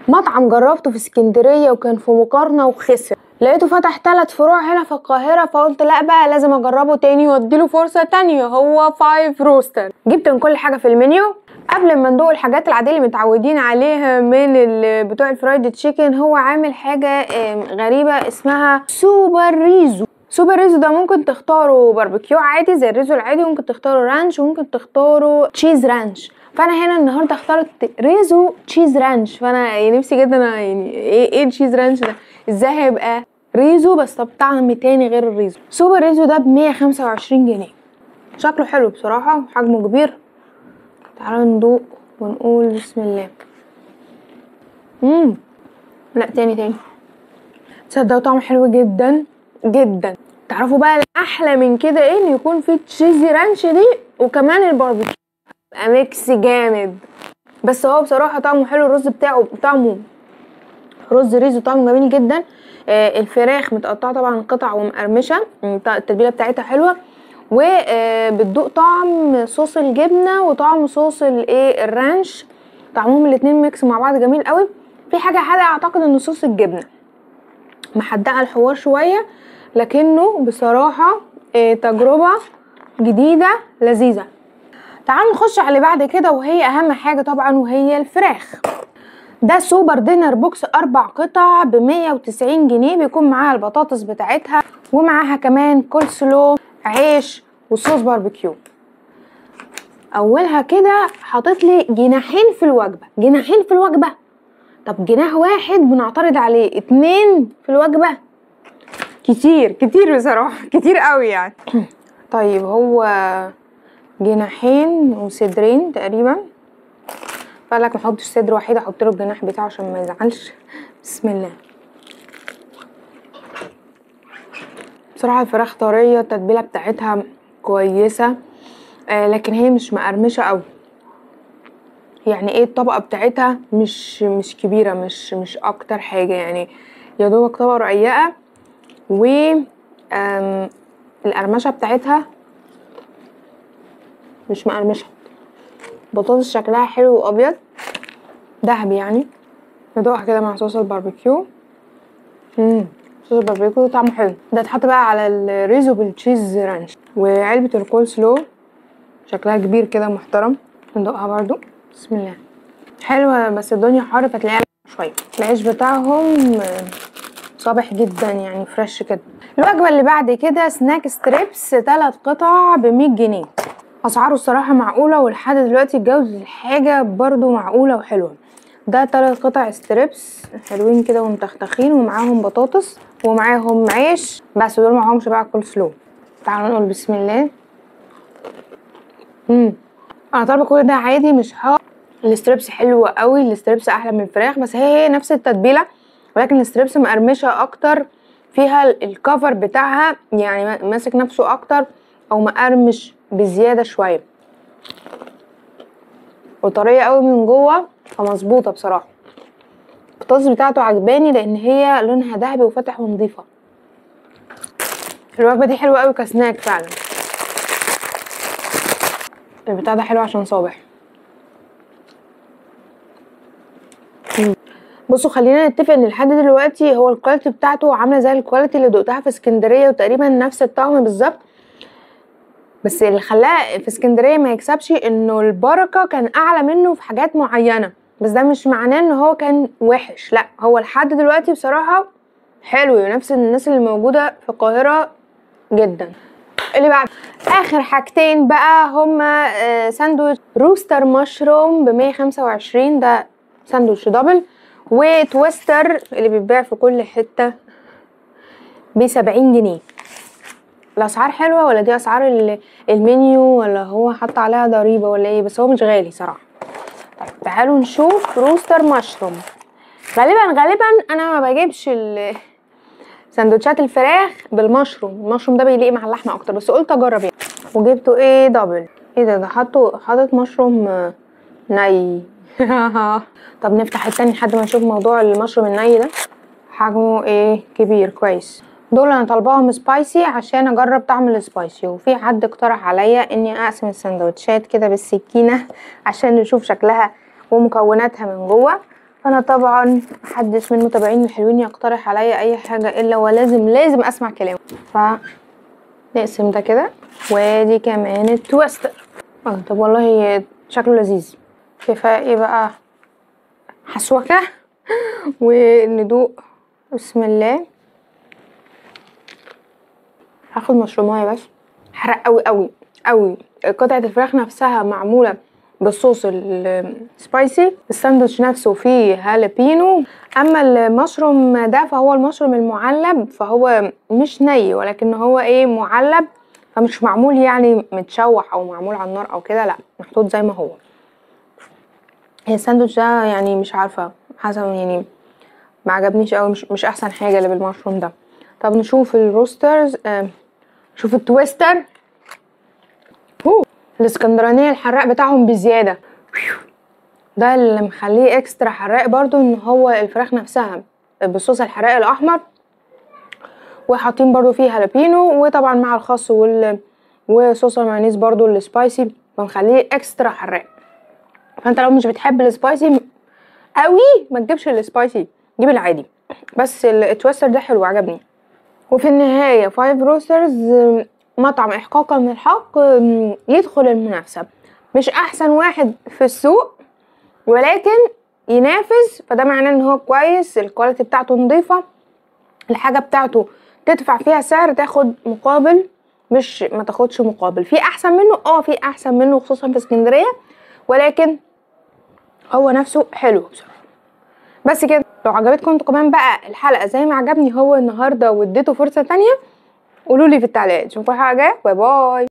مطعم جربته في اسكندريه وكان في مقارنه وخسر، لقيته فتح 3 فروع هنا في القاهره، فقلت لا بقى لازم اجربه تاني واديله فرصه تانية. هو 5 روستر. جبت من كل حاجه في المنيو. قبل ما ندوق الحاجات العاديه اللي متعودين عليها من بتوع الفرايد تشيكن، هو عامل حاجه غريبه اسمها سوبر ريزو. سوبر ريزو ده ممكن تختاروا باربيكيو عادي زي الريزو العادي، وممكن تختاروا رانش، وممكن تختاروا تشيز رانش. فانا هنا النهارده اخترت ريزو تشيز رانش. فانا نفسي جدا يعني ايه التشيز رانش ده، ازاي هيبقى ريزو بس بطعم تاني غير الريزو. سوبر ريزو ده ب125 جنيه. شكله حلو بصراحه وحجمه كبير. تعالوا ندوق ونقول بسم الله. لا تاني تصدقوا طعمه حلو جدا جدا. تعرفوا بقى الاحلى من كده ايه؟ ان يكون في تشيزي رانش دي وكمان الباربيكيو، بقى ميكس جامد. بس هو بصراحه طعمه حلو. الرز بتاعه طعمه رز ريزو طعمه جميل جدا. الفراخ متقطعه طبعا قطع ومقرمشه، التتبيله بتاعتها حلوه، وبتدوق طعم صوص الجبنه وطعم صوص الرانش. طعمهم الاتنين ميكس مع بعض جميل قوي. في حاجه حادقه اعتقد ان صوص الجبنه محدقه الحوار شويه، لكنه بصراحه تجربه جديده لذيذه. تعالوا نخش على اللي بعد كده، وهي اهم حاجه طبعا، وهي الفراخ. ده سوبر دينر بوكس 4 قطع ب190 جنيه. بيكون معاها البطاطس بتاعتها، ومعاها كمان كول سلو، عيش، وصوص باربيكيو. اولها كده حاطط لي جناحين في الوجبه. جناحين في الوجبه؟ طب جناح واحد بنعترض عليه، 2 في الوجبه؟ كتير بصراحه، كتير قوي يعني. طيب هو جناحين وصدرين تقريبا. فقالك ما احطش صدر وحيد، احط له الجناح بتاعه عشان ما يزعلش. بسم الله. بصراحه الفراخ طريه، التتبيله بتاعتها كويسه، لكن هي مش مقرمشه قوي. يعني ايه الطبقه بتاعتها مش كبيره، مش اكتر حاجه يعني، يا دوبك طبقه رقيقه. و القرمشه بتاعتها مش مقرمشه. بطاطس شكلها حلو وابيض دهبي يعني. ندوقها كده مع صوص الباربيكيو. صوص الباربيكيو طعمه حلو. ده اتحط بقى على الريزو بالتشيز رانش. وعلبه الكول سلو شكلها كبير كده محترم. ندوقها برضو. بسم الله. حلوه بس الدنيا حر فتلاقيها شويه. العيش بتاعهم صابح جدا يعني، فريش كده. الوجبه اللي بعد كده سناك ستريبس 3 قطع ب100 جنيه. اسعاره الصراحه معقوله، ولحد دلوقتي جوده الحاجه برضو معقوله وحلوه. ده 3 قطع ستريبس حلوين كده ومتختخين، ومعاهم بطاطس ومعاهم عيش، بس دول معاهمش بقى كول سلو. تعالوا نقول بسم الله. انا طالبه كل ده عادي مش حار. الستريبس حلوه قوي، الستريبس احلى من الفراخ، بس هي نفس التتبيله، ولكن الستريبس مقرمشه اكتر، فيها الكفر بتاعها يعني ماسك نفسه اكتر، او مقرمش بزياده شويه، وطريه قوي من جوه، فمظبوطه بصراحه. البطاطس بتاعته عجباني لان هي لونها ذهبي وفاتح ونضيفه. الوجبه دي حلوه قوي كسناك فعلا. البتاع ده حلو عشان صابح. بصوا خلينا نتفق ان لحد دلوقتي هو الكواليتي بتاعته عامله زي الكواليتي اللي دقتها في اسكندريه، وتقريبا نفس الطعم بالظبط. بس اللي خلاه في اسكندريه ما يكسبش انه البركه كان اعلى منه في حاجات معينه، بس ده مش معناه ان هو كان وحش، لا هو لحد دلوقتي بصراحه حلو، نفس الناس اللي موجوده في القاهره جدا. اللي بعد اخر حاجتين بقى هما ساندوتش روستر مشروم ب125. ده ساندوتش دبل. وتويستر اللي بيتباع في كل حته ب70 جنيه. الاسعار حلوه ولا دي اسعار المنيو، ولا هو حط عليها ضريبه ولا ايه؟ بس هو مش غالي صراحه. طيب تعالوا نشوف روستر مشروم. غالبا انا ما بجيبش سندوتشات الفراخ بالمشروم. المشروم ده بيليق مع اللحمه اكتر، بس قلت اجرب يعني. وجبته ايه دبل. ايه ده حاطط مشروم ني. طب نفتح التاني لحد ما نشوف موضوع المشروم الني ده. حجمه ايه كبير كويس. دول انا طالباهم سبايسي عشان اجرب طعم السبايسي، وفي حد اقترح عليا اني اقسم السندوتشات كده بالسكينه عشان نشوف شكلها ومكوناتها من جوه. انا طبعا محدش من متابعين الحلوين يقترح عليا اي حاجه الا ولازم اسمع كلامه. نقسم ده كده، وادي كمان التويستر. طب والله شكله لذيذ. كفايه بقى حسوكه وندوق. بسم الله. هاخد مشرومايه بس. حرق قوي قوي قوي. قطعه الفراخ نفسها معموله بالصوص السبايسي، الساندوتش نفسه فيه هالبينو. اما المشروم ده فهو المشروم المعلب، فهو مش ني ولكن هو ايه معلب، فمش معمول يعني متشوح او معمول على النار او كده، لا محطوط زي ما هو. الساندوتش ده يعني مش عارفه، حسب يعني ما عجبنيش قوي، مش احسن حاجه اللي بالمشروم ده. طب نشوف الروسترز. شوف التويستر. الاسكندرانيه الحراق بتاعهم بزياده، ده اللي مخليه اكسترا حراق برضو، ان هو الفراخ نفسها بالصوص الحراق الاحمر، وحاطين برضو فيه هالبينو، وطبعا مع الخس وصوص المايونيز برضو السبايسي، فمخليه اكسترا حراق. فانت لو مش بتحب السبايسي قوي ما تجيبش السبايسي، جيب العادي. بس التويستر ده حلو عجبني. وفي النهايه 5 روسترز مطعم احقاقا من الحق يدخل المنافسه، مش احسن واحد في السوق ولكن ينافس، فده معناه ان هو كويس، الكواليتي بتاعته نظيفه، الحاجه بتاعته تدفع فيها سعر تاخد مقابل، مش ما تاخدش مقابل. في احسن منه، في احسن منه خصوصا في اسكندريه، ولكن هو نفسه حلو بصراحه. بس كده. لو عجبتكم انتوا كمان بقى الحلقه زي ما عجبني هو النهارده واديته فرصه تانية، قولولي في التعليقات. اشوفكم حاجه، باي باي.